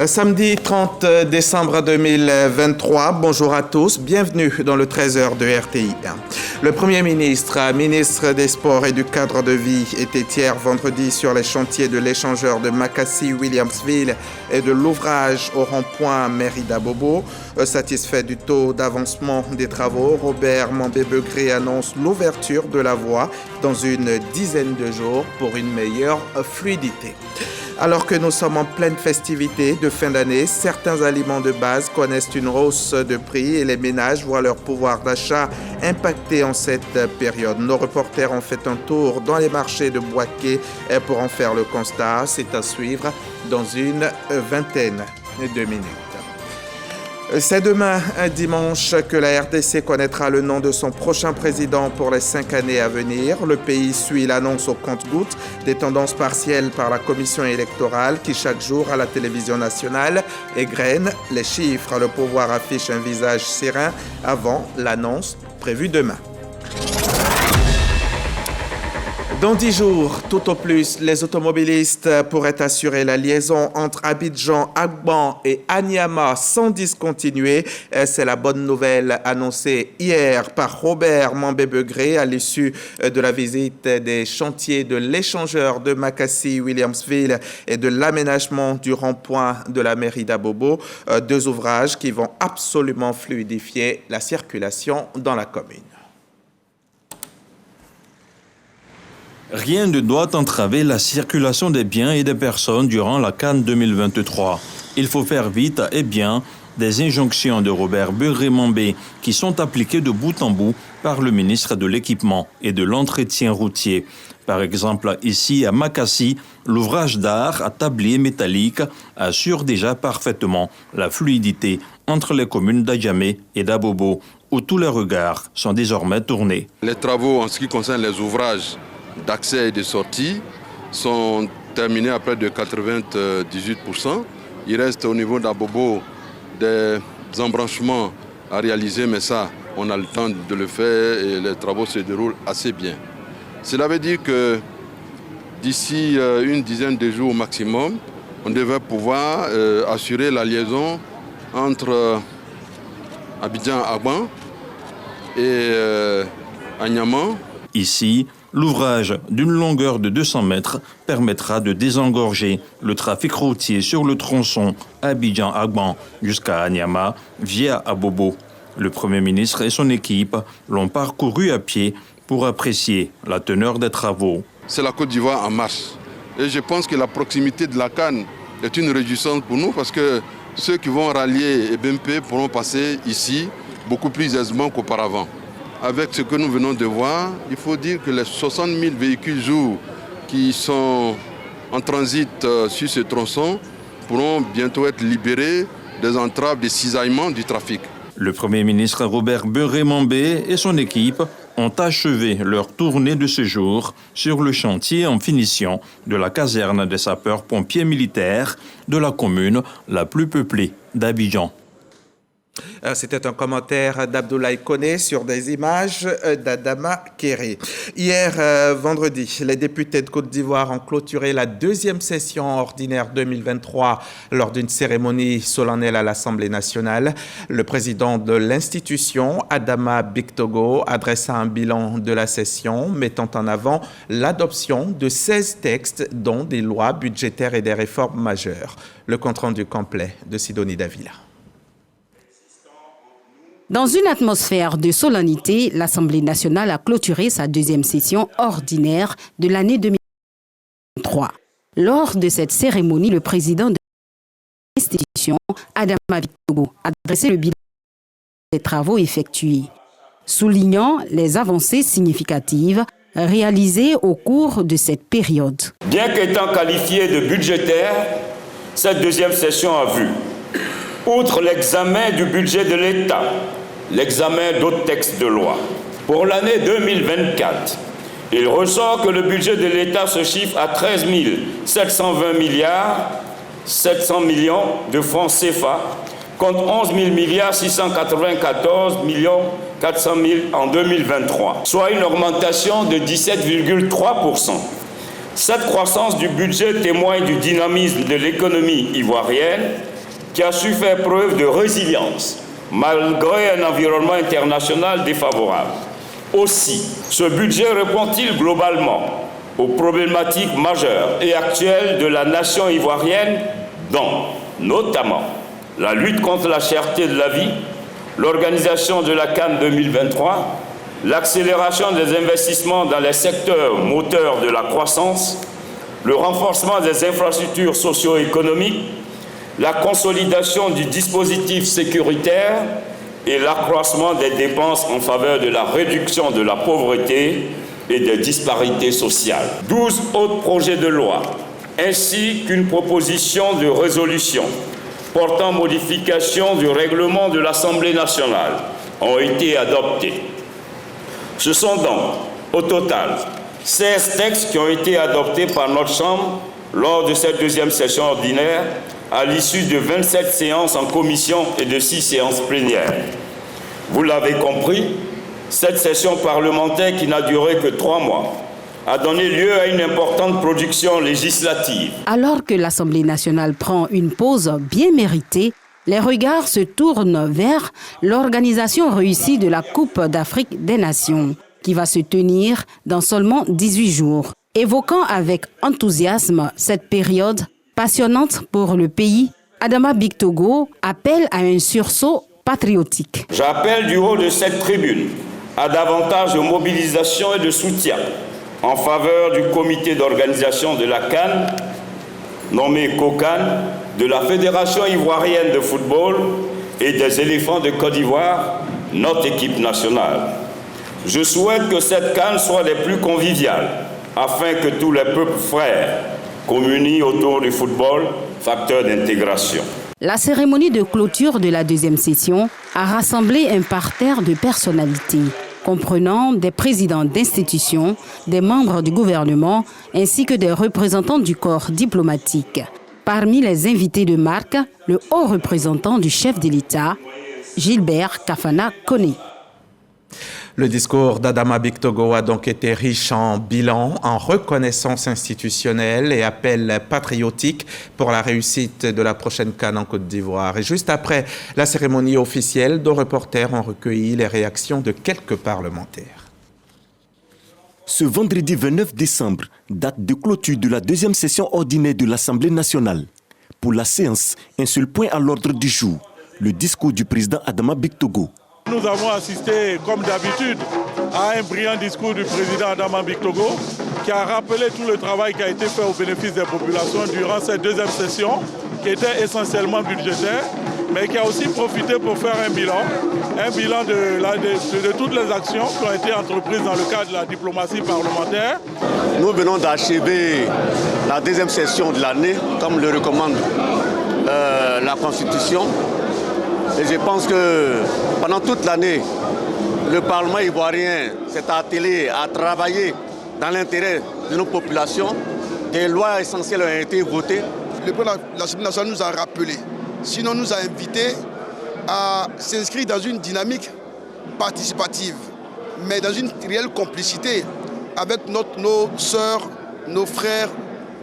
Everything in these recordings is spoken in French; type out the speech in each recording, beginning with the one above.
Samedi 30 décembre 2023, bonjour à tous, bienvenue dans le 13h de RTI. Le Premier ministre des Sports et du Cadre de vie était hier vendredi sur les chantiers de l'échangeur de Makassi-Williamsville et de l'ouvrage au rond-point Mairie-d'Abobo. Satisfait du taux d'avancement des travaux, Robert Mambé-Begré annonce l'ouverture de la voie dans une dizaine de jours pour une meilleure fluidité. Alors que nous sommes en pleine festivité de fin d'année, certains aliments de base connaissent une hausse de prix et les ménages voient leur pouvoir d'achat impacté en cette période. Nos reporters ont fait un tour dans les marchés de Boaké pour en faire le constat. C'est à suivre dans une vingtaine de minutes. C'est demain, dimanche, que la RDC connaîtra le nom de son prochain président pour les 5 années à venir. Le pays suit l'annonce au compte-gouttes des tendances partielles par la commission électorale qui, chaque jour, à la télévision nationale, égrène les chiffres. Le pouvoir affiche un visage serein avant l'annonce prévue demain. Dans 10 jours, tout au plus, les automobilistes pourraient assurer la liaison entre Abidjan, Agban et Anyama sans discontinuer. C'est la bonne nouvelle annoncée hier par Robert Mambé-Begré à l'issue de la visite des chantiers de l'échangeur de Makassi-Williamsville et de l'aménagement du rond-point de la mairie d'Abobo. Deux ouvrages qui vont absolument fluidifier la circulation dans la commune. Rien ne doit entraver la circulation des biens et des personnes durant la CAN 2023. Il faut faire vite et bien, des injonctions de Robert Begré-Mambé qui sont appliquées de bout en bout par le ministre de l'Équipement et de l'Entretien routier. Par exemple, ici à Makassi, l'ouvrage d'art à tablier métallique assure déjà parfaitement la fluidité entre les communes d'Adjamé et d'Abobo, où tous les regards sont désormais tournés. Les travaux en ce qui concerne les ouvrages d'accès et de sortie sont terminés à près de 98%. Il reste au niveau d'Abobo des embranchements à réaliser, mais ça, on a le temps de le faire et les travaux se déroulent assez bien. Cela veut dire que d'ici une dizaine de jours au maximum, on devrait pouvoir assurer la liaison entre Abidjan, Agban et Anyama. Ici, l'ouvrage d'une longueur de 200 mètres permettra de désengorger le trafic routier sur le tronçon Abidjan-Agban jusqu'à Anyama via Abobo. Le Premier ministre et son équipe l'ont parcouru à pied pour apprécier la teneur des travaux. C'est la Côte d'Ivoire en marche. Et je pense que la proximité de la CAN est une réjouissance pour nous parce que ceux qui vont rallier BMP pourront passer ici beaucoup plus aisément qu'auparavant. Avec ce que nous venons de voir, il faut dire que les 60 000 véhicules jour qui sont en transit sur ce tronçon pourront bientôt être libérés des entraves, des cisaillements du trafic. Le Premier ministre Robert Begré-Mambé et son équipe ont achevé leur tournée de ce jour sur le chantier en finition de la caserne des sapeurs-pompiers militaires de la commune la plus peuplée d'Abidjan. C'était un commentaire d'Abdoulaye Koné sur des images d'Adama Kéré. Hier, vendredi, les députés de Côte d'Ivoire ont clôturé la deuxième session ordinaire 2023 lors d'une cérémonie solennelle à l'Assemblée nationale. Le président de l'institution, Adama Bictogo, adressa un bilan de la session, mettant en avant l'adoption de 16 textes, dont des lois budgétaires et des réformes majeures. Le compte-rendu complet de Sidonie Davila. Dans une atmosphère de solennité, l'Assemblée nationale a clôturé sa deuxième session ordinaire de l'année 2023. Lors de cette cérémonie, le président de l'institution, Adama Bictogo, a dressé le bilan des travaux effectués, soulignant les avancées significatives réalisées au cours de cette période. Bien qu'étant qualifiée de budgétaire, cette deuxième session a vu, outre l'examen du budget de l'État, l'examen d'autres textes de loi. Pour l'année 2024, il ressort que le budget de l'État se chiffre à 13 720 milliards 700 millions de francs CFA, contre 11 694 400 000 en 2023, soit une augmentation de 17,3%. Cette croissance du budget témoigne du dynamisme de l'économie ivoirienne qui a su faire preuve de résilience malgré un environnement international défavorable. Aussi, ce budget répond-il globalement aux problématiques majeures et actuelles de la nation ivoirienne, dont notamment la lutte contre la cherté de la vie, l'organisation de la CAN 2023, l'accélération des investissements dans les secteurs moteurs de la croissance, le renforcement des infrastructures socio-économiques, la consolidation du dispositif sécuritaire et l'accroissement des dépenses en faveur de la réduction de la pauvreté et des disparités sociales. 12 autres projets de loi, ainsi qu'une proposition de résolution portant modification du règlement de l'Assemblée nationale ont été adoptés. Ce sont donc, au total, 16 textes qui ont été adoptés par notre Chambre lors de cette deuxième session ordinaire, à l'issue de 27 séances en commission et de 6 séances plénières. Vous l'avez compris, cette session parlementaire qui n'a duré que 3 mois a donné lieu à une importante production législative. Alors que l'Assemblée nationale prend une pause bien méritée, les regards se tournent vers l'organisation réussie de la Coupe d'Afrique des Nations, qui va se tenir dans seulement 18 jours. Évoquant avec enthousiasme cette période passionnante pour le pays, Adama Bictogo appelle à un sursaut patriotique. J'appelle du haut de cette tribune à davantage de mobilisation et de soutien en faveur du comité d'organisation de la CAN, nommé COCAN, de la Fédération ivoirienne de football et des éléphants de Côte d'Ivoire, notre équipe nationale. Je souhaite que cette CAN soit les plus conviviales, afin que tous les peuples frères communient autour du football, facteur d'intégration. La cérémonie de clôture de la deuxième session a rassemblé un parterre de personnalités, comprenant des présidents d'institutions, des membres du gouvernement, ainsi que des représentants du corps diplomatique. Parmi les invités de marque, le haut représentant du chef de l'État, Gilbert Kafana Koné. Le discours d'Adama Bictogo a donc été riche en bilan, en reconnaissance institutionnelle et appel patriotique pour la réussite de la prochaine CAN en Côte d'Ivoire. Et juste après la cérémonie officielle, nos reporters ont recueilli les réactions de quelques parlementaires. Ce vendredi 29 décembre, date de clôture de la deuxième session ordinaire de l'Assemblée nationale. Pour la séance, un seul point à l'ordre du jour, le discours du président Adama Bictogo. Nous avons assisté, comme d'habitude, à un brillant discours du président Adama Bictogo qui a rappelé tout le travail qui a été fait au bénéfice des populations durant cette deuxième session, qui était essentiellement budgétaire, mais qui a aussi profité pour faire un bilan de toutes les actions qui ont été entreprises dans le cadre de la diplomatie parlementaire. Nous venons d'achever la deuxième session de l'année, comme le recommande la Constitution. Et je pense que pendant toute l'année, le Parlement ivoirien s'est attelé à travailler dans l'intérêt de nos populations. Des lois essentielles ont été votées. Le président de l'Assemblée nationale nous a rappelé, sinon nous a invités à s'inscrire dans une dynamique participative, mais dans une réelle complicité avec nos sœurs, nos frères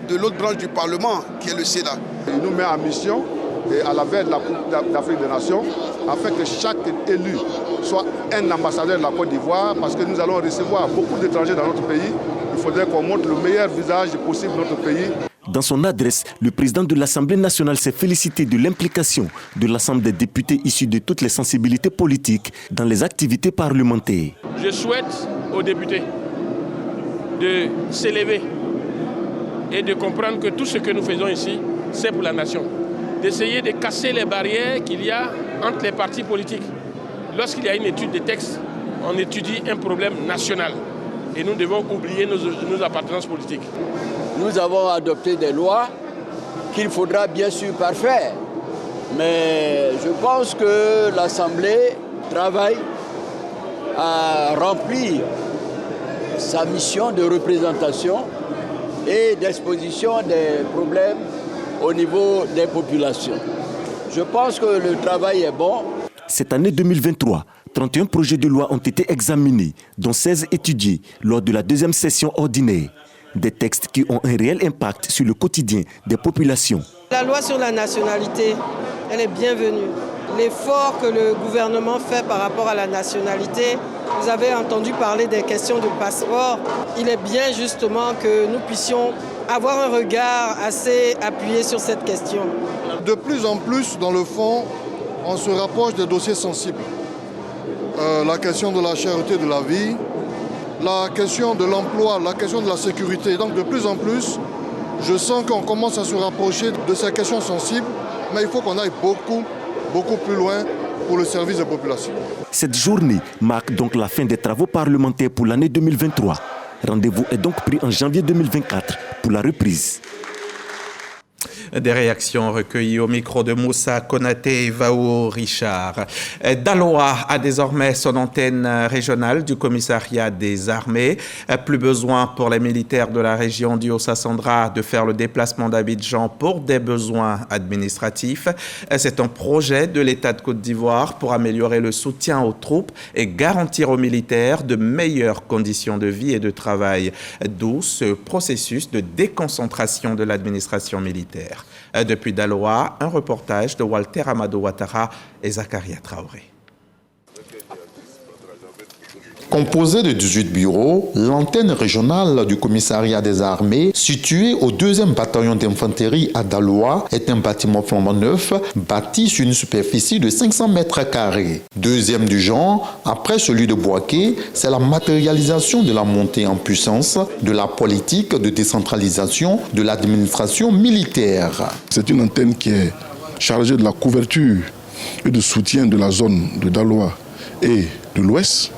de l'autre branche du Parlement, qui est le Sénat. Il nous met en mission et à la veille de la Coupe d'Afrique des Nations, afin que chaque élu soit un ambassadeur de la Côte d'Ivoire, parce que nous allons recevoir beaucoup d'étrangers dans notre pays. Il faudrait qu'on montre le meilleur visage possible de notre pays. Dans son adresse, le président de l'Assemblée nationale s'est félicité de l'implication de l'ensemble des députés issus de toutes les sensibilités politiques dans les activités parlementaires. Je souhaite aux députés de s'élever et de comprendre que tout ce que nous faisons ici, c'est pour la nation. D'essayer de casser les barrières qu'il y a entre les partis politiques. Lorsqu'il y a une étude de texte, on étudie un problème national. Et nous devons oublier nos appartenances politiques. Nous avons adopté des lois qu'il faudra bien sûr parfaire. Mais je pense que l'Assemblée travaille à remplir sa mission de représentation et d'exposition des problèmes au niveau des populations. Je pense que le travail est bon. Cette année 2023, 31 projets de loi ont été examinés, dont 16 étudiés lors de la deuxième session ordinaire. des textes qui ont un réel impact sur le quotidien des populations. La loi sur la nationalité, elle est bienvenue. L'effort que le gouvernement fait par rapport à la nationalité, vous avez entendu parler des questions de passeport. Il est bien justement que nous puissions avoir un regard assez appuyé sur cette question. De plus en plus, dans le fond, on se rapproche des dossiers sensibles. La question de la cherté de la vie, la question de l'emploi, la question de la sécurité. Donc de plus en plus, je sens qu'on commence à se rapprocher de ces questions sensibles, mais il faut qu'on aille beaucoup plus loin pour le service des populations. Cette journée marque donc la fin des travaux parlementaires pour l'année 2023. Rendez-vous est donc pris en janvier 2024 pour la reprise. Des réactions recueillies au micro de Moussa Konaté et Vao Richard. Daloa a désormais son antenne régionale du commissariat des armées. Plus besoin pour les militaires de la région du Haut-Sassandra de faire le déplacement d'Abidjan pour des besoins administratifs. C'est un projet de l'État de Côte d'Ivoire pour améliorer le soutien aux troupes et garantir aux militaires de meilleures conditions de vie et de travail. D'où ce processus de déconcentration de l'administration militaire. Depuis Daloa, un reportage de Walter Amadou Ouattara et Zakaria Traoré. Composée de 18 bureaux, l'antenne régionale du commissariat des armées, située au 2e bataillon d'infanterie à Daloa, est un bâtiment flambant neuf, bâti sur une superficie de 500 mètres carrés. Deuxième du genre, après celui de Boaké, c'est la matérialisation de la montée en puissance de la politique de décentralisation de l'administration militaire. C'est une antenne qui est chargée de la couverture et de soutien de la zone de Daloa et de l'Ouest.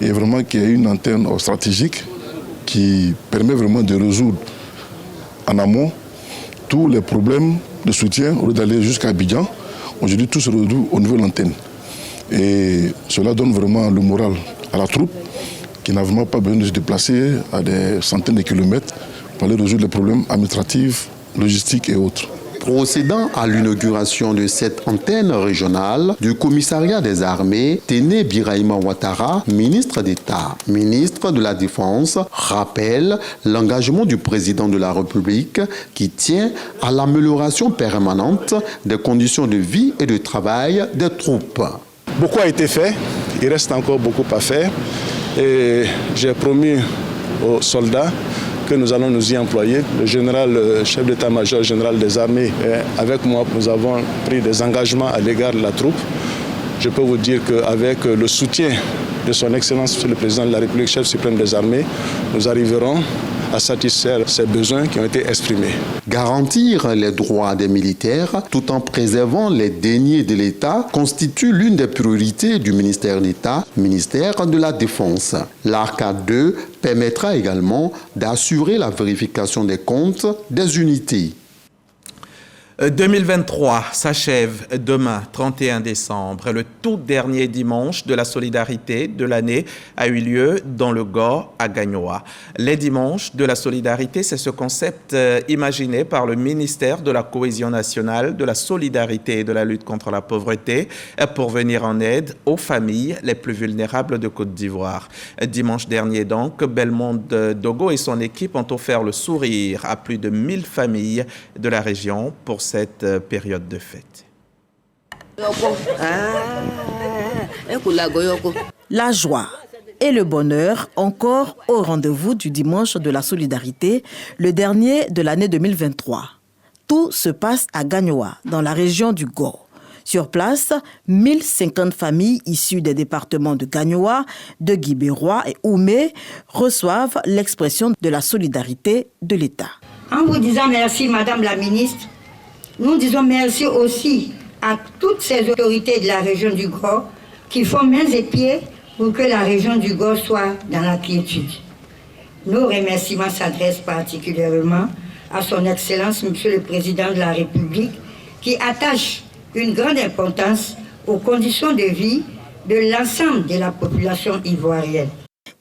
Et vraiment qui est une antenne stratégique qui permet vraiment de résoudre en amont tous les problèmes de soutien au lieu d'aller jusqu'à Abidjan. Aujourd'hui, tout se résout au niveau de l'antenne. Et cela donne vraiment le moral à la troupe qui n'a vraiment pas besoin de se déplacer à des centaines de kilomètres pour aller résoudre les problèmes administratifs, logistiques et autres. Procédant à l'inauguration de cette antenne régionale du commissariat des armées, Téné Birahima Ouattara, ministre d'État, ministre de la Défense, rappelle l'engagement du président de la République qui tient à l'amélioration permanente des conditions de vie et de travail des troupes. Beaucoup a été fait, il reste encore beaucoup à faire et j'ai promis aux soldats que nous allons nous y employer. Le général, le chef d'état-major général des armées, avec moi, nous avons pris des engagements à l'égard de la troupe. Je peux vous dire qu'avec le soutien de son Excellence, le président de la République, chef suprême des armées, nous arriverons à satisfaire ces besoins qui ont été exprimés. Garantir les droits des militaires tout en préservant les deniers de l'État constitue l'une des priorités du ministère d'État, ministère de la Défense. L'ARCAD 2 permettra également d'assurer la vérification des comptes des unités. 2023 s'achève demain, 31 décembre. Le tout dernier dimanche de la solidarité de l'année a eu lieu dans le GOR à Gagnoa. Les dimanches de la solidarité, c'est ce concept imaginé par le ministère de la Cohésion nationale, de la solidarité et de la lutte contre la pauvreté pour venir en aide aux familles les plus vulnérables de Côte d'Ivoire. Dimanche dernier donc, Belmonde Dogo et son équipe ont offert le sourire à plus de 1000 familles de la région pour cette période de fête. La joie et le bonheur encore au rendez-vous du dimanche de la solidarité, le dernier de l'année 2023. Tout se passe à Gagnoa, dans la région du GOR. Sur place, 1050 familles issues des départements de Gagnoa, de Guibérois et Oumé reçoivent l'expression de la solidarité de l'État. En vous disant merci, Madame la ministre, nous disons merci aussi à toutes ces autorités de la région du GOR qui font mains et pieds pour que la région du GOR soit dans la quiétude. Nos remerciements s'adressent particulièrement à son Excellence, Monsieur le Président de la République, qui attache une grande importance aux conditions de vie de l'ensemble de la population ivoirienne.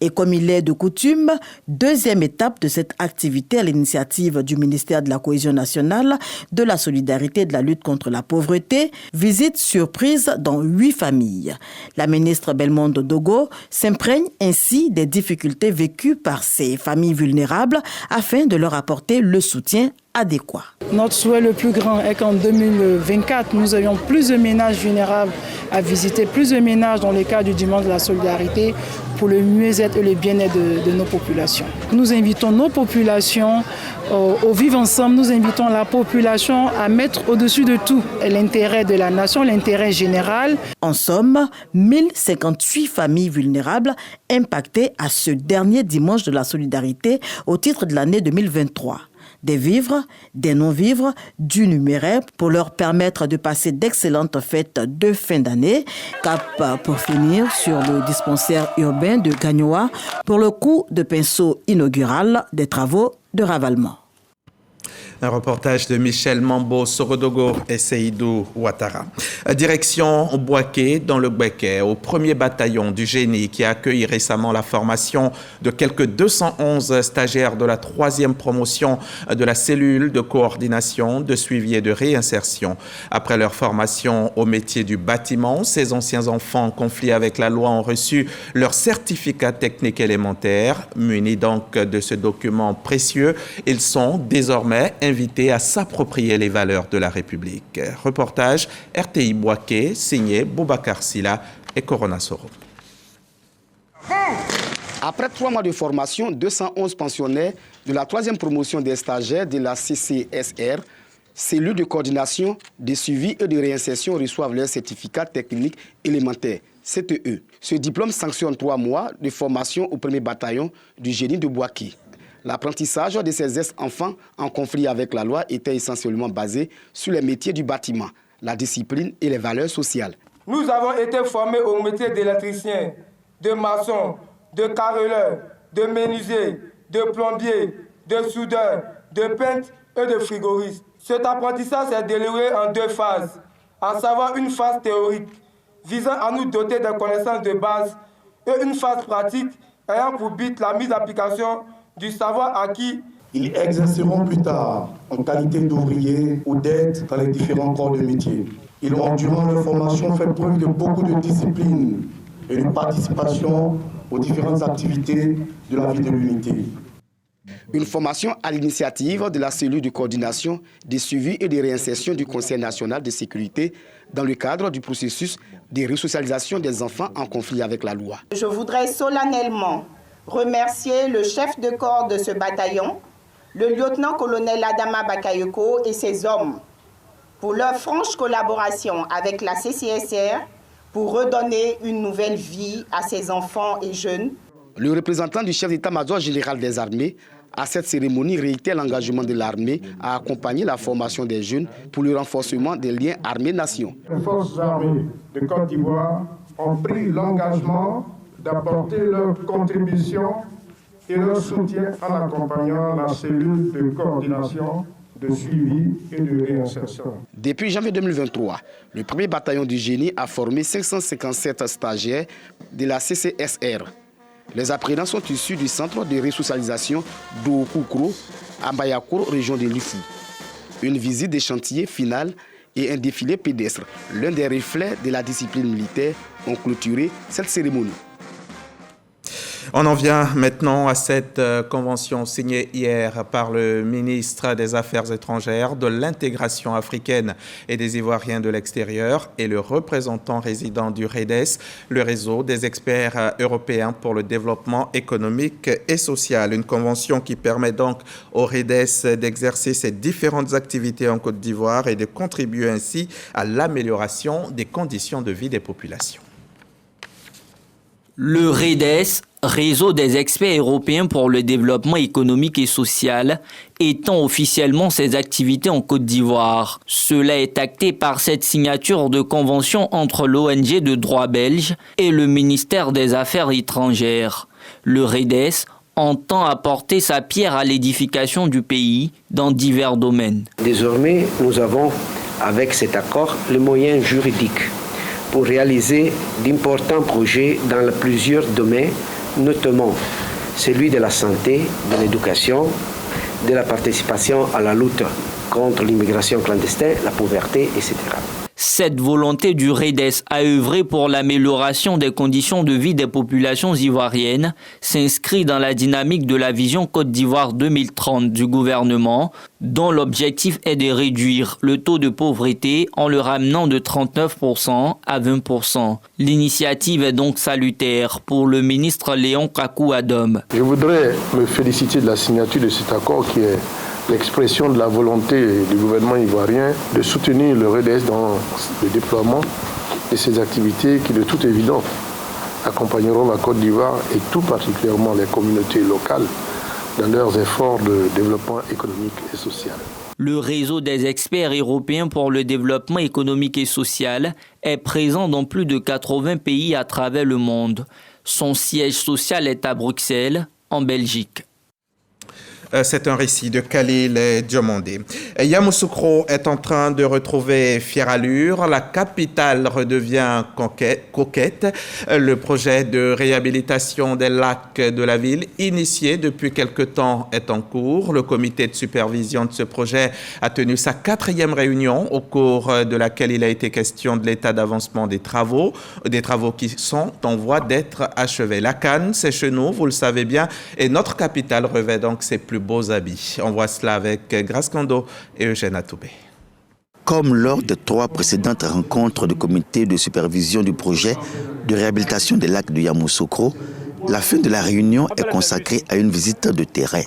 Et comme il est de coutume, deuxième étape de cette activité à l'initiative du ministère de la Cohésion nationale, de la solidarité et de la lutte contre la pauvreté, visite surprise dans 8 familles. La ministre Belmondo Dogo s'imprègne ainsi des difficultés vécues par ces familles vulnérables afin de leur apporter le soutien adéquat. Notre souhait le plus grand est qu'en 2024, nous ayons plus de ménages vulnérables à visiter, plus de ménages dans le cadre du dimanche de la solidarité pour le mieux-être et le bien-être de nos populations. Nous invitons nos populations au vivre ensemble, nous invitons la population à mettre au-dessus de tout l'intérêt de la nation, l'intérêt général. En somme, 1058 familles vulnérables impactées à ce dernier dimanche de la solidarité au titre de l'année 2023. Des vivres, des non-vivres, du numéraire pour leur permettre de passer d'excellentes fêtes de fin d'année. Cap pour finir sur le dispensaire urbain de Gagnoa pour le coup de pinceau inaugural des travaux de ravalement. Un reportage de Michel Mambo, Sorodogo et Seydou Ouattara. Direction Bouaké, dans le Béquet, au 1er bataillon du génie qui a accueilli récemment la formation de quelques 211 stagiaires de la 3e promotion de la cellule de coordination, de suivi et de réinsertion. Après leur formation au métier du bâtiment, ces anciens enfants conflits avec la loi ont reçu leur certificat technique élémentaire. Munis donc de ce document précieux, ils sont désormais invités à s'approprier les valeurs de la République. Reportage RTI Bouaké, signé Boubacar Silla et Corona Soro. Après 3 mois de formation, 211 pensionnaires de la 3e promotion des stagiaires de la CCSR, cellule de coordination, de suivi et de réinsertion, reçoivent leur certificat technique élémentaire, CTE. Ce diplôme sanctionne 3 mois de formation au 1er bataillon du génie de Bouaké. L'apprentissage de ces ex-enfants en conflit avec la loi était essentiellement basé sur les métiers du bâtiment, la discipline et les valeurs sociales. Nous avons été formés au métier d'électricien, de maçon, de carreleur, de menuisier, de plombier, de soudeur, de peintre et de frigoriste. Cet apprentissage s'est déroulé en 2 phases, à savoir une phase théorique visant à nous doter de connaissances de base et une phase pratique ayant pour but la mise en application du savoir acquis. Ils exerceront plus tard en qualité d'ouvriers ou d'aide dans les différents corps de métier. Ils ont, durant leur formation, fait preuve de beaucoup de discipline et de participation aux différentes activités de la vie de l'unité. Une formation à l'initiative de la cellule de coordination, de suivi et de réinsertion du Conseil national de sécurité dans le cadre du processus de resocialisation des enfants en conflit avec la loi. Je voudrais solennellement remercier le chef de corps de ce bataillon, le lieutenant-colonel Adama Bakayoko et ses hommes pour leur franche collaboration avec la CCSR pour redonner une nouvelle vie à ces enfants et jeunes. Le représentant du chef d'état-major général des armées à cette cérémonie réitère l'engagement de l'armée à accompagner la formation des jeunes pour le renforcement des liens armée-nation. Les forces armées de Côte d'Ivoire ont pris l'engagement d'apporter leur contribution et leur soutien en accompagnant la cellule de coordination, de suivi et de réinsertion. Depuis janvier 2023, le 1er bataillon du génie a formé 557 stagiaires de la CCSR. Les apprenants sont issus du centre de resocialisation d'Okoukro à Bayakour, région de Lifou. Une visite des chantiers finale et un défilé pédestre, l'un des reflets de la discipline militaire, ont clôturé cette cérémonie. On en vient maintenant à cette convention signée hier par le ministre des Affaires étrangères, de l'intégration africaine et des Ivoiriens de l'extérieur et le représentant résident du REDES, le réseau des experts européens pour le développement économique et social. Une convention qui permet donc au REDES d'exercer ses différentes activités en Côte d'Ivoire et de contribuer ainsi à l'amélioration des conditions de vie des populations. Le REDES, Réseau des experts européens pour le développement économique et social, étend officiellement ses activités en Côte d'Ivoire. Cela est acté par cette signature de convention entre l'ONG de droit belge et le ministère des Affaires étrangères. Le REDES entend apporter sa pierre à l'édification du pays dans divers domaines. Désormais, nous avons, avec cet accord, les moyens juridiques pour réaliser d'importants projets dans plusieurs domaines notamment celui de la santé, de l'éducation, de la participation à la lutte contre l'immigration clandestine, la pauvreté, etc. Cette volonté du REDES à œuvrer pour l'amélioration des conditions de vie des populations ivoiriennes s'inscrit dans la dynamique de la vision Côte d'Ivoire 2030 du gouvernement, dont l'objectif est de réduire le taux de pauvreté en le ramenant de 39% à 20%. L'initiative est donc salutaire pour le ministre Léon Kakou-Adom. Je voudrais me féliciter de la signature de cet accord qui est l'expression de la volonté du gouvernement ivoirien de soutenir le REDES dans le déploiement de ces activités qui, de toute évidence, accompagneront la Côte d'Ivoire et tout particulièrement les communautés locales dans leurs efforts de développement économique et social. Le réseau des experts européens pour le développement économique et social est présent dans plus de 80 pays à travers le monde. Son siège social est à Bruxelles, en Belgique. C'est un récit de Khalil Diomandé. Yamoussoukro est en train de retrouver fière allure. La capitale redevient coquette. Le projet de réhabilitation des lacs de la ville, initié depuis quelque temps, est en cours. Le comité de supervision de ce projet a tenu sa 4e réunion, au cours de laquelle il a été question de l'état d'avancement des travaux qui sont en voie d'être achevés. La Cannes, c'est chez nous, vous le savez bien, et notre capitale revêt donc ses plus beaux habits. On voit cela avec Grace Kondo et Eugène Atoubé. Comme lors des 3 précédentes rencontres du comité de supervision du projet de réhabilitation des lacs de Yamoussoukro, la fin de la réunion est consacrée à une visite de terrain.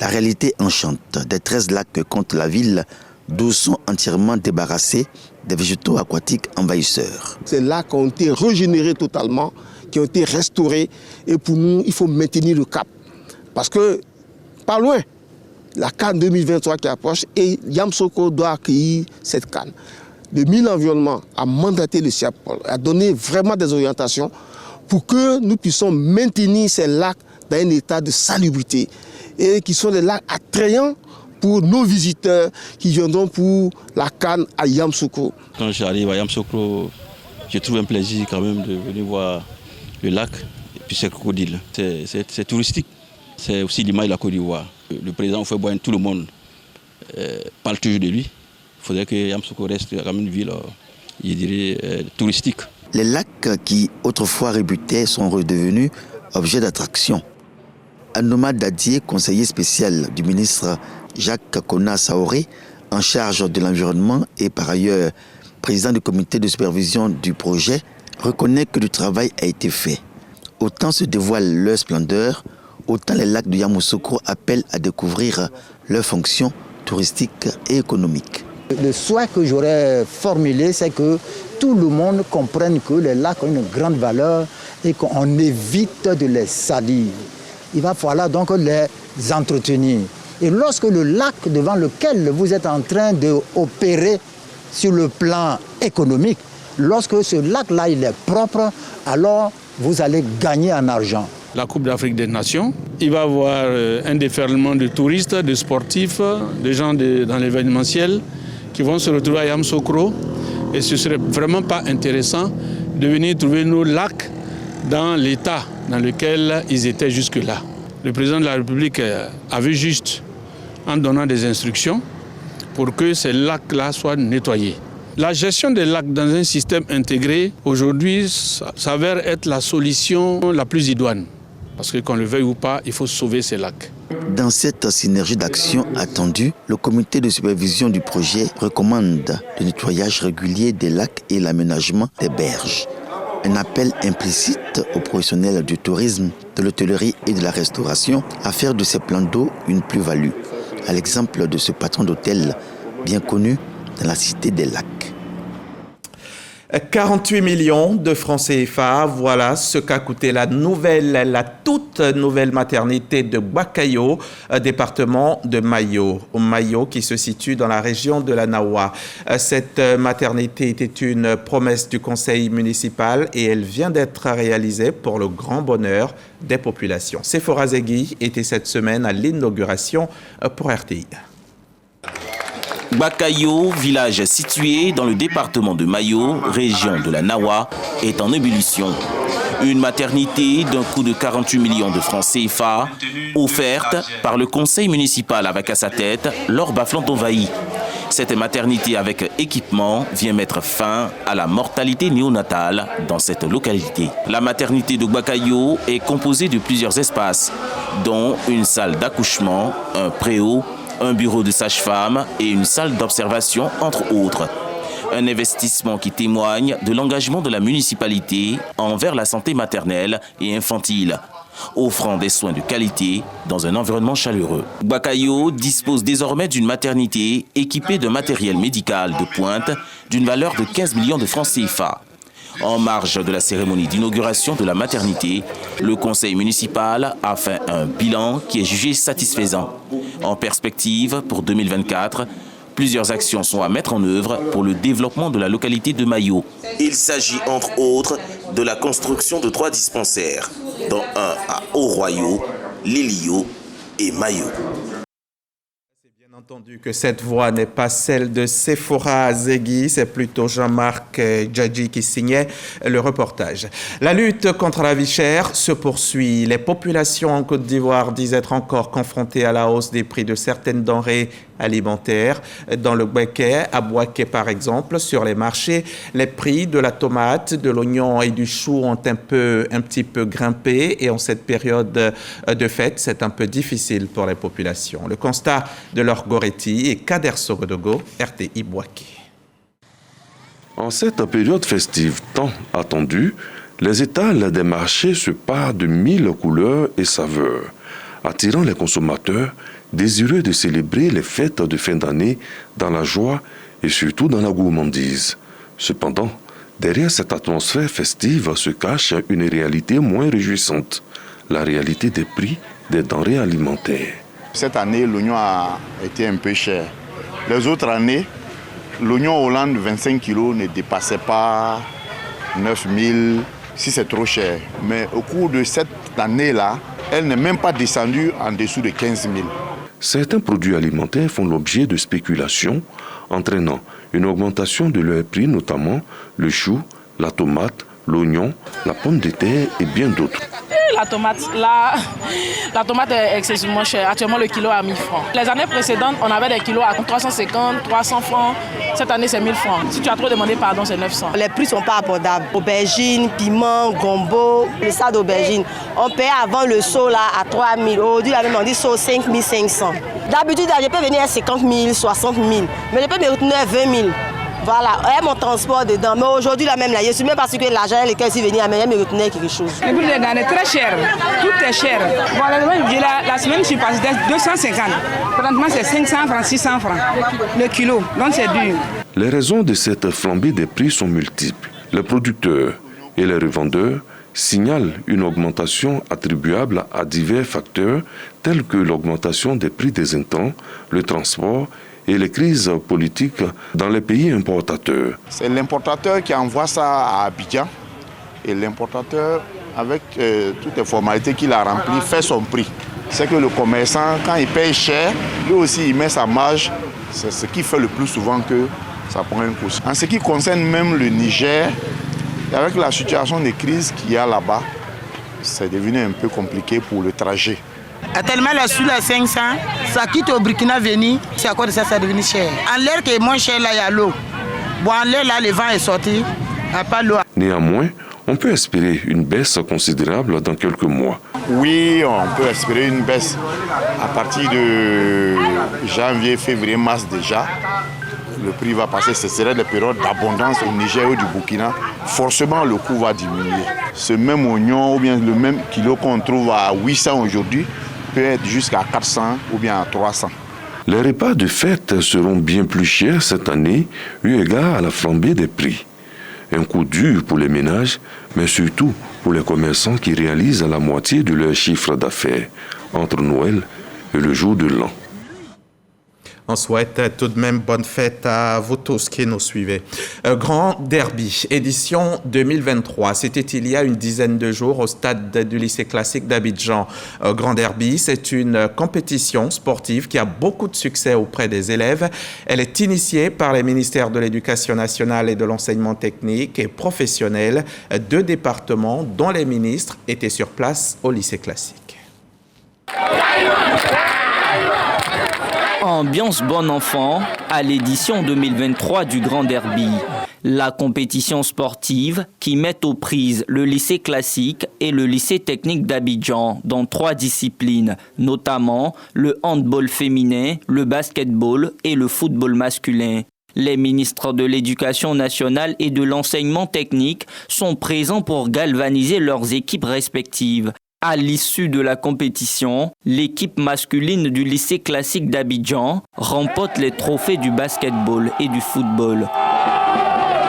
La réalité enchante des 13 lacs que compte la ville, 12 sont entièrement débarrassés des végétaux aquatiques envahisseurs. Ces lacs ont été régénérés totalement, qui ont été restaurés, et pour nous, il faut maintenir le cap. Parce que pas loin, la Cannes 2023 qui approche et Yamoussoukro doit accueillir cette Cannes. Le ministre de l'Environnement a mandaté le CIAPOL, a donné vraiment des orientations pour que nous puissions maintenir ces lacs dans un état de salubrité et qui sont des lacs attrayants pour nos visiteurs qui viendront pour la Cannes à Yamoussoukro. Quand j'arrive à Yamoussoukro, je trouve un plaisir quand même de venir voir le lac et puis ces crocodiles. C'est touristique. C'est aussi l'image de la Côte d'Ivoire. Le président Houphouët-Boigny, tout le monde parle toujours de lui. Il faudrait que Yamoussoukro reste comme une ville, je dirais, touristique. Les lacs qui autrefois rébutaient sont redevenus objets d'attraction. Anouma Dadié, conseiller spécial du ministre Jacques Kona Saoré, en charge de l'environnement et par ailleurs président du comité de supervision du projet, reconnaît que du travail a été fait. Autant se dévoile leur splendeur, autant les lacs de Yamoussoukro appellent à découvrir leurs fonctions touristiques et économiques. Le souhait que j'aurais formulé, c'est que tout le monde comprenne que les lacs ont une grande valeur et qu'on évite de les salir. Il va falloir donc les entretenir. Et lorsque le lac devant lequel vous êtes en train d'opérer sur le plan économique, lorsque ce lac-là il est propre, alors vous allez gagner en argent. La Coupe d'Afrique des Nations, il va y avoir un déferlement de touristes, de sportifs, de gens dans l'événementiel qui vont se retrouver à Yamoussoukro. Et ce ne serait vraiment pas intéressant de venir trouver nos lacs dans l'état dans lequel ils étaient jusque-là. Le président de la République avait juste en donnant des instructions pour que ces lacs-là soient nettoyés. La gestion des lacs dans un système intégré, aujourd'hui, s'avère être la solution la plus idoine. Parce que qu'on le veuille ou pas, il faut sauver ces lacs. Dans cette synergie d'action attendue, le comité de supervision du projet recommande le nettoyage régulier des lacs et l'aménagement des berges. Un appel implicite aux professionnels du tourisme, de l'hôtellerie et de la restauration à faire de ces plans d'eau une plus-value, à l'exemple de ce patron d'hôtel bien connu dans la cité des lacs. 48 millions de francs CFA, voilà ce qu'a coûté la toute nouvelle maternité de Bakayo, département de Mayo, qui se situe dans la région de la Nawa. Cette maternité était une promesse du conseil municipal et elle vient d'être réalisée pour le grand bonheur des populations. Sephora Zegui était cette semaine à l'inauguration pour RTI. Bakayo, village situé dans le département de Mayo, région de la Nawa, est en ébullition. Une maternité d'un coût de 48 millions de francs CFA, offerte par le conseil municipal avec à sa tête Laure Bafland-Ovaï. Cette maternité avec équipement vient mettre fin à la mortalité néonatale dans cette localité. La maternité de Gbakayo est composée de plusieurs espaces, dont une salle d'accouchement, un préau, un bureau de sage-femme et une salle d'observation, entre autres. Un investissement qui témoigne de l'engagement de la municipalité envers la santé maternelle et infantile, offrant des soins de qualité dans un environnement chaleureux. Gbakayo dispose désormais d'une maternité équipée de matériel médical de pointe d'une valeur de 15 millions de francs CFA. En marge de la cérémonie d'inauguration de la maternité, le conseil municipal a fait un bilan qui est jugé satisfaisant. En perspective, pour 2024, plusieurs actions sont à mettre en œuvre pour le développement de la localité de Mayo. Il s'agit entre autres de la construction de 3 dispensaires, dont un à Haut-Royau, Lilio et Mayo. Entendu que cette voix n'est pas celle de Sephora Zegui, c'est plutôt Jean-Marc Djadji qui signait le reportage. La lutte contre la vie chère se poursuit. Les populations en Côte d'Ivoire disent être encore confrontées à la hausse des prix de certaines denrées alimentaires. Dans le Béquet, à Boaké par exemple, sur les marchés, les prix de la tomate, de l'oignon et du chou ont un petit peu grimpé, et en cette période de fête, c'est un peu difficile pour les populations. Le constat de leur Goretti et Kader Sogodogo, RTI Boaké. En cette période festive tant attendue, les étals des marchés se parent de 1000 couleurs et saveurs, attirant les consommateurs désireux de célébrer les fêtes de fin d'année dans la joie et surtout dans la gourmandise. Cependant, derrière cette atmosphère festive se cache une réalité moins réjouissante, la réalité des prix des denrées alimentaires. Cette année, l'oignon a été un peu cher. Les autres années, l'oignon Hollande 25 kg ne dépassait pas 9 000, si c'est trop cher. Mais au cours de cette année-là, elle n'est même pas descendue en dessous de 15 000. Certains produits alimentaires font l'objet de spéculations, entraînant une augmentation de leur prix, notamment le chou, la tomate, l'oignon, la pomme de terre et bien d'autres. La tomate est excessivement chère. Actuellement, le kilo à 1000 francs. Les années précédentes, on avait des kilos à 350, 300 francs. Cette année, c'est 1000 francs. Si tu as trop demandé pardon, c'est 900. Les prix ne sont pas abordables. Aubergines, piment, gombo, le sac d'aubergine. On payait avant le seau là, à 3 000. Aujourd'hui, on dit seau 5 500. D'habitude, je peux venir à 50 000, 60 000. Mais je peux me retenir à 20 000. Voilà, il y a mon transport dedans. Mais aujourd'hui, là même, là, je suis même parce que l'argent, les caisses, venir à me retenir quelque chose. Le prix des denrées est très cher. Tout est cher. Voilà, la semaine, je suis passée à 250. Présentement, c'est 500 francs, 600 francs le kilo. Donc, c'est dur. Les raisons de cette flambée des prix sont multiples. Les producteurs et les revendeurs signalent une augmentation attribuable à divers facteurs tels que l'augmentation des prix des intrants, le transport et les crises politiques dans les pays importateurs. C'est l'importateur qui envoie ça à Abidjan, et l'importateur, avec toutes les formalités qu'il a remplies, fait son prix. C'est que le commerçant, quand il paye cher, lui aussi il met sa marge. C'est ce qui fait le plus souvent que ça prend un coup. En ce qui concerne même le Niger, avec la situation de crise qu'il y a là-bas, c'est devenu un peu compliqué pour le trajet. Tellement la sous la 500, ça quitte au Burkina venir, c'est à cause de ça, ça est devenu cher. En l'air qui est moins cher, là, il y a l'eau. Bon, en l'air, là, le vent est sorti, il n'y a pas l'eau. Néanmoins, on peut espérer une baisse considérable dans quelques mois. Oui, on peut espérer une baisse à partir de janvier, février, mars déjà. Le prix va passer, ce serait des périodes d'abondance au Niger ou du Burkina. Forcément, le coût va diminuer. Ce même oignon ou bien le même kilo qu'on trouve à 800 aujourd'hui peut être jusqu'à 400 ou bien à 300. Les repas de fête seront bien plus chers cette année, eu égard à la flambée des prix. Un coup dur pour les ménages, mais surtout pour les commerçants qui réalisent la moitié de leur chiffre d'affaires entre Noël et le jour de l'an. On souhaite tout de même bonne fête à vous tous qui nous suivez. Grand Derby, édition 2023. C'était il y a une dizaine de jours au stade du lycée classique d'Abidjan. Grand Derby, c'est une compétition sportive qui a beaucoup de succès auprès des élèves. Elle est initiée par les ministères de l'Éducation nationale et de l'enseignement technique et professionnel. 2 départements dont les ministres étaient sur place au lycée classique. Ambiance bon enfant à l'édition 2023 du Grand Derby. La compétition sportive qui met aux prises le lycée classique et le lycée technique d'Abidjan dans 3 disciplines, notamment le handball féminin, le basketball et le football masculin. Les ministres de l'Éducation nationale et de l'enseignement technique sont présents pour galvaniser leurs équipes respectives. À l'issue de la compétition, l'équipe masculine du lycée classique d'Abidjan remporte les trophées du basketball et du football.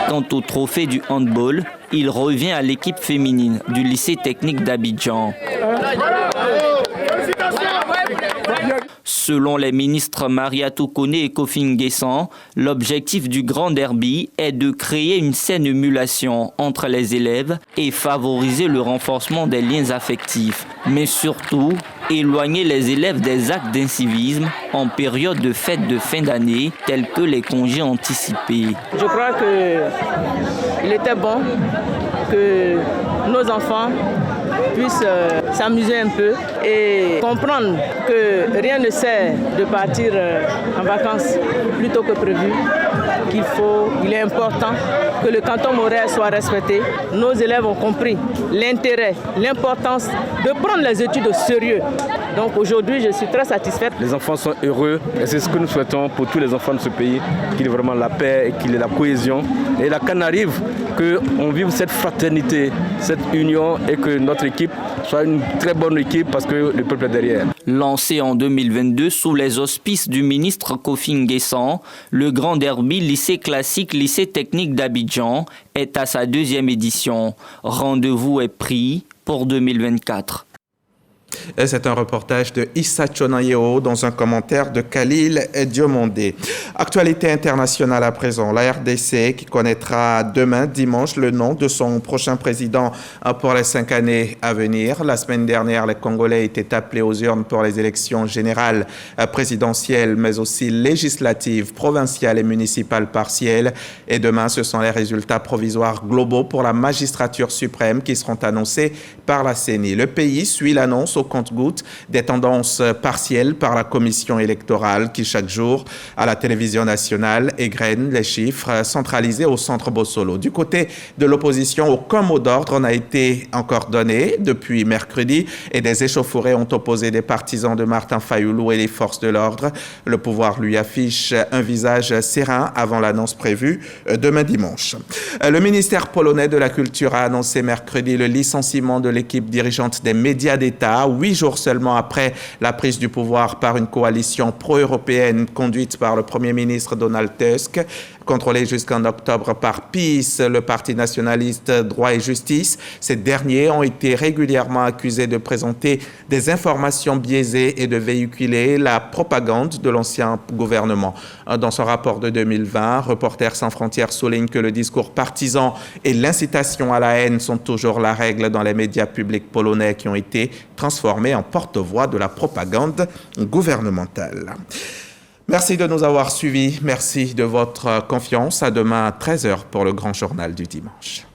Quant au trophée du handball, il revient à l'équipe féminine du lycée technique d'Abidjan. Selon les ministres Mariatou Koné et Kofi N'Guessan, l'objectif du Grand Derby est de créer une saine émulation entre les élèves et favoriser le renforcement des liens affectifs, mais surtout éloigner les élèves des actes d'incivisme en période de fêtes de fin d'année tels que les congés anticipés. Je crois qu'il était bon que nos enfants puissent s'amuser un peu et comprendre que rien ne sert de partir en vacances plus tôt que prévu, qu'il est important que le canton moral soit respecté. Nos élèves ont compris l'intérêt, l'importance de prendre les études au sérieux. Donc aujourd'hui, je suis très satisfaite. Les enfants sont heureux et c'est ce que nous souhaitons pour tous les enfants de ce pays, qu'il y ait vraiment la paix et qu'il y ait la cohésion. Et la canne arrive, qu'on vive cette fraternité, cette union et que notre équipe soit une très bonne équipe parce que le peuple est derrière. Lancé en 2022 sous les auspices du ministre Kofi N'Guessan, le Grand Derby lycée classique lycée technique d'Abidjan est à sa 2e édition. Rendez-vous est pris pour 2024. C'est un reportage de Issa Chonayeo dans un commentaire de Khalil Diomondé. Actualité internationale à présent. La RDC qui connaîtra demain, dimanche, le nom de son prochain président pour les 5 années à venir. La semaine dernière, les Congolais étaient appelés aux urnes pour les élections générales, présidentielles, mais aussi législatives, provinciales et municipales partielles. Et demain, ce sont les résultats provisoires globaux pour la magistrature suprême qui seront annoncés par la CENI. Le pays suit l'annonce au compte-gouttes des tendances partielles par la commission électorale qui, chaque jour, à la télévision nationale, égrène les chiffres centralisés au centre Bossolo. Du côté de l'opposition, aucun mot d'ordre n'a été encore donné depuis mercredi et des échauffourées ont opposé des partisans de Martin Fayoulou et les forces de l'ordre. Le pouvoir lui affiche un visage serein avant l'annonce prévue demain dimanche. Le ministère polonais de la Culture a annoncé mercredi le licenciement de l'équipe dirigeante des médias d'État, 8 jours seulement après la prise du pouvoir par une coalition pro-européenne conduite par le Premier ministre Donald Tusk, contrôlée jusqu'en octobre par PiS, le Parti nationaliste Droit et Justice. Ces derniers ont été régulièrement accusés de présenter des informations biaisées et de véhiculer la propagande de l'ancien gouvernement. Dans son rapport de 2020, Reporters sans frontières souligne que le discours partisan et l'incitation à la haine sont toujours la règle dans les médias publics polonais qui ont été transformés en porte-voix de la propagande gouvernementale. Merci de nous avoir suivis. Merci de votre confiance. À demain à 13h pour le grand journal du dimanche.